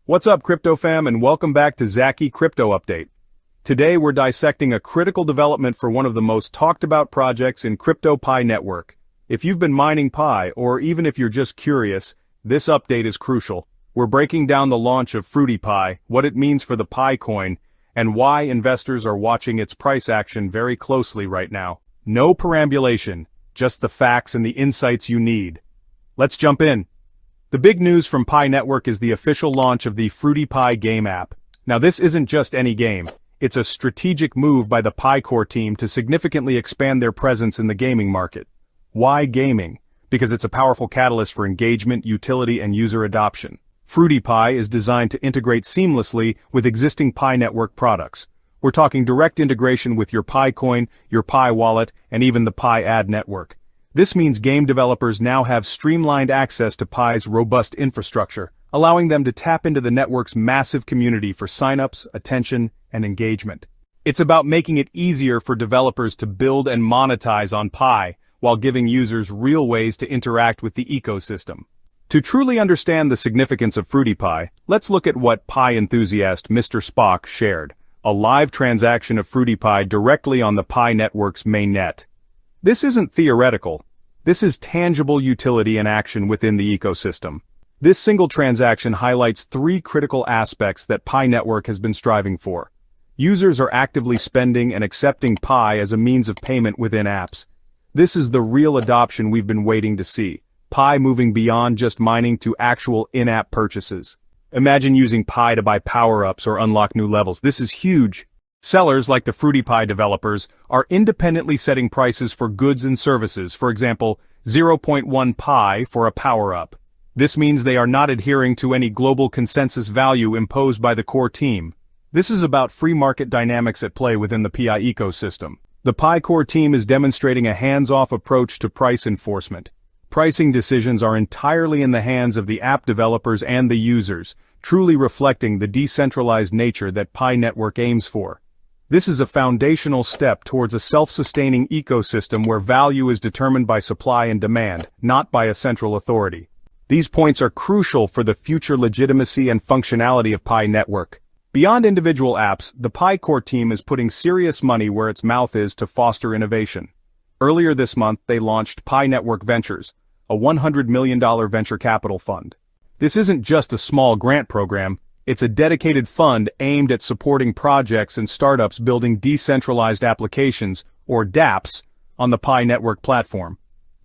What's up, Crypto fam, and welcome back to Zacchy Crypto Update. Today we're dissecting a critical development for one of the most talked about projects in Fruitypi network. If you've been mining Pi, or even if you're just curious, this update is crucial. We're breaking down the launch of Fruitypi, what it means for the Pi coin, and why investors are watching its price action very closely right now. No perambulation, just the facts and the insights you need. Let's jump in. The big news from Pi Network is the official launch of the Fruitypi game app. Now this isn't just any game, it's a strategic move by the Pi core team to significantly expand their presence in the gaming market. Why gaming? Because it's a powerful catalyst for engagement, utility, and user adoption. Fruitypi is designed to integrate seamlessly with existing Pi Network products. We're talking direct integration with your Pi coin, your Pi wallet, and even the Pi ad network. This means game developers now have streamlined access to Pi's robust infrastructure, allowing them to tap into the network's massive community for signups, attention, and engagement. It's about making it easier for developers to build and monetize on Pi, while giving users real ways to interact with the ecosystem. To truly understand the significance of Fruitypi, let's look at what Pi enthusiast Mr. Spock shared, a live transaction of Fruitypi directly on the Pi network's mainnet. This isn't theoretical. This is tangible utility in action within the ecosystem. This single transaction highlights three critical aspects that Pi Network has been striving for. Users are actively spending and accepting Pi as a means of payment within apps. This is the real adoption we've been waiting to see. Pi moving beyond just mining to actual in-app purchases. Imagine using Pi to buy power-ups or unlock new levels. This is huge. Sellers, like the Fruitypi developers, are independently setting prices for goods and services, for example, 0.1 Pi for a power-up. This means they are not adhering to any global consensus value imposed by the core team. This is about free market dynamics at play within the Pi ecosystem. The Pi core team is demonstrating a hands-off approach to price enforcement. Pricing decisions are entirely in the hands of the app developers and the users, truly reflecting the decentralized nature that Pi Network aims for. This is a foundational step towards a self-sustaining ecosystem where value is determined by supply and demand, not by a central authority. These points are crucial for the future legitimacy and functionality of Pi Network. Beyond individual apps, the Pi core team is putting serious money where its mouth is to foster innovation. Earlier this month, they launched Pi Network Ventures, a $100 million venture capital fund. This isn't just a small grant program. It's a dedicated fund aimed at supporting projects and startups building decentralized applications, or DApps, on the Pi Network platform.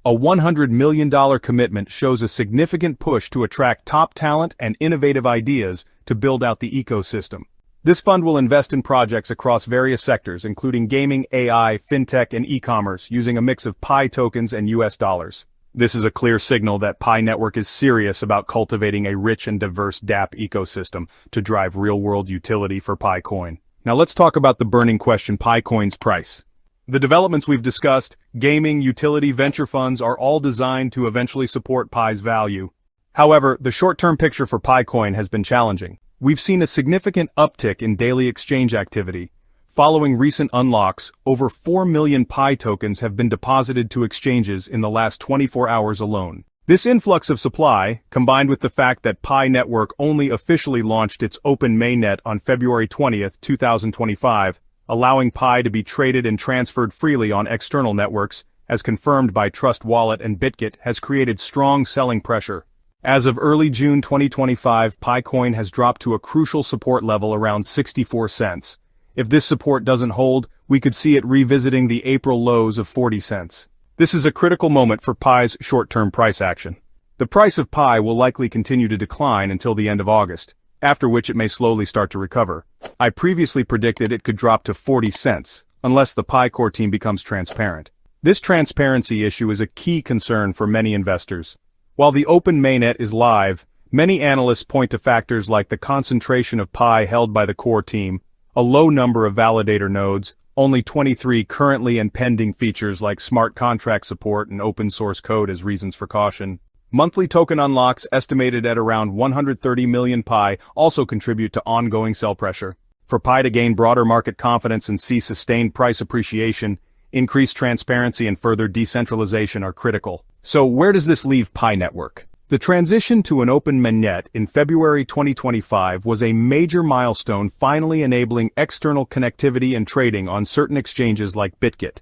A $100 million commitment shows a significant push to attract top talent and innovative ideas to build out the ecosystem. This fund will invest in projects across various sectors, including gaming, AI, fintech, and e-commerce, using a mix of Pi tokens and US dollars. This is a clear signal that Pi Network is serious about cultivating a rich and diverse DApp ecosystem to drive real-world utility for Pi coin. Now let's talk about the burning question: Pi coin's price. The developments we've discussed, gaming, utility, venture funds, are all designed to eventually support Pi's value. However, the short-term picture for Pi coin has been challenging. We've seen a significant uptick in daily exchange activity. Following recent unlocks, over 4 million Pi tokens have been deposited to exchanges in the last 24 hours alone. This influx of supply, combined with the fact that Pi Network only officially launched its open mainnet on February 20, 2025, allowing Pi to be traded and transferred freely on external networks, as confirmed by Trust Wallet and BitGet, has created strong selling pressure. As of early June 2025, Pi coin has dropped to a crucial support level around 64 cents. If this support doesn't hold, we could see it revisiting the April lows of 40 cents. This is a critical moment for Pi's short-term price action. The price of Pi will likely continue to decline until the end of August, after which it may slowly start to recover. I previously predicted it could drop to 40 cents, unless the Pi core team becomes transparent. This transparency issue is a key concern for many investors. While the open mainnet is live, many analysts point to factors like the concentration of Pi held by the core team, a low number of validator nodes, only 23 currently and pending features like smart contract support and open source code as reasons for caution. Monthly token unlocks estimated at around 130 million Pi also contribute to ongoing sell pressure. For Pi to gain broader market confidence and see sustained price appreciation, increased transparency and further decentralization are critical. So where does this leave Pi Network? The transition to an open mainnet in February 2025 was a major milestone, finally enabling external connectivity and trading on certain exchanges like BitGet.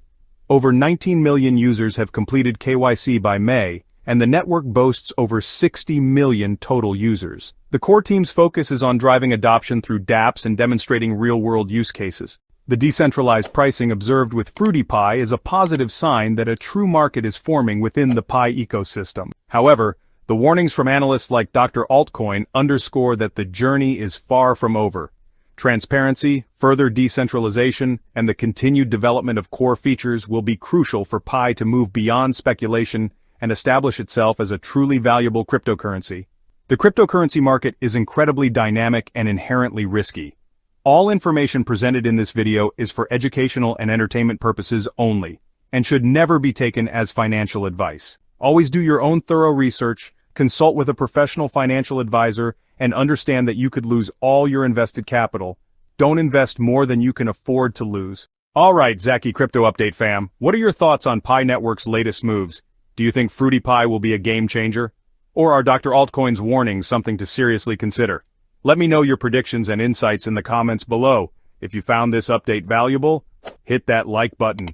Over 19 million users have completed KYC by May, and the network boasts over 60 million total users. The core team's focus is on driving adoption through dApps and demonstrating real-world use cases. The decentralized pricing observed with Fruitypi is a positive sign that a true market is forming within the Pi ecosystem. However, the warnings from analysts like Dr. Altcoin underscore that the journey is far from over. Transparency, further decentralization, and the continued development of core features will be crucial for Pi to move beyond speculation and establish itself as a truly valuable cryptocurrency. The cryptocurrency market is incredibly dynamic and inherently risky. All information presented in this video is for educational and entertainment purposes only, and should never be taken as financial advice. Always do your own thorough research, consult with a professional financial advisor, and understand that you could lose all your invested capital. Don't invest more than you can afford to lose. Alright, Zacchy Crypto Update fam, what are your thoughts on Pi Network's latest moves? Do you think Fruitypi will be a game changer? Or are Dr. Altcoin's warnings something to seriously consider? Let me know your predictions and insights in the comments below. If you found this update valuable, hit that like button.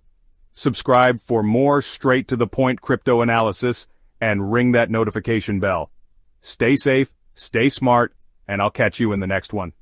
Subscribe for more straight-to-the-point crypto analysis, and ring that notification bell. Stay safe, stay smart, and I'll catch you in the next one.